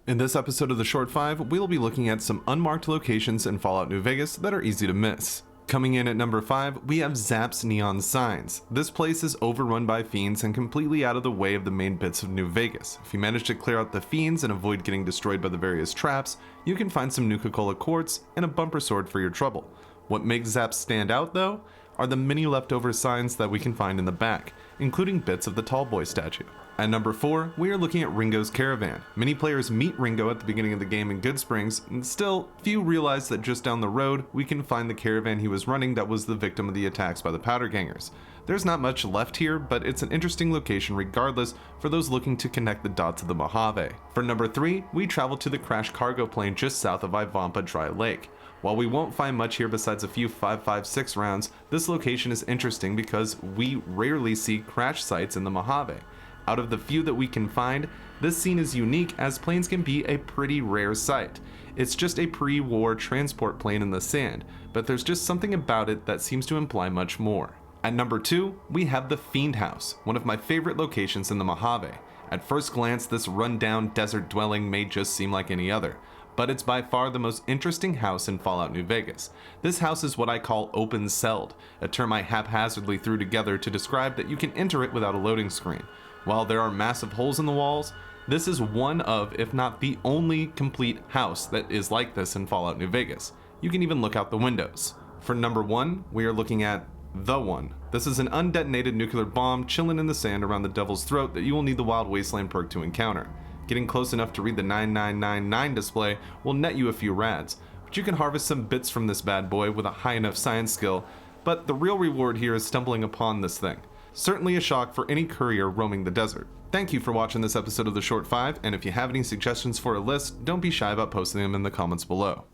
In this episode of the Short 5, we'll be looking at some unmarked locations in Fallout New Vegas that are easy to miss. Coming in at number 5, we have ZAPP'S neon signs. This place is overrun by fiends and completely out of the way of the main bits of New Vegas. If you manage to clear out the fiends and avoid getting destroyed by the various traps, you can find some Nuka-Cola quartz and a bumper sword for your trouble. What makes ZAPP'S stand out though, are the many leftover signs that we can find in the back, including bits of the tall boy statue. At number 4, we are looking at Ringo's Caravan. Many players meet Ringo at the beginning of the game in Good Springs, and still, few realize that just down the road, we can find the caravan he was running that was the victim of the attacks by the Powder Gangers. There's not much left here, but it's an interesting location regardless for those looking to connect the dots of the Mojave. For number 3, we travel to the crashed cargo plane just south of Ivampa Dry Lake. While we won't find much here besides a few 5.56 rounds, this location is interesting because we rarely see crash sites in the Mojave. Out of the few that we can find, this scene is unique as planes can be a pretty rare sight. It's just a pre-war transport plane in the sand, but there's just something about it that seems to imply much more. At number 2, we have the Fiend House, one of my favorite locations in the Mojave. At first glance, this run-down desert dwelling may just seem like any other, but it's by far the most interesting house in Fallout New Vegas. This house is what I call open-celled, a term I haphazardly threw together to describe that you can enter it without a loading screen. While there are massive holes in the walls, this is one of, if not the only, complete house that is like this in Fallout New Vegas. You can even look out the windows. For number 1, we are looking at The One. This is an undetonated nuclear bomb chilling in the sand around the Devil's Throat that you will need the Wild Wasteland perk to encounter. Getting close enough to read the 9999 display will net you a few rads, but you can harvest some bits from this bad boy with a high enough science skill, but the real reward here is stumbling upon this thing. Certainly a shock for any courier roaming the desert. Thank you for watching this episode of the Short 5, and if you have any suggestions for a list, don't be shy about posting them in the comments below.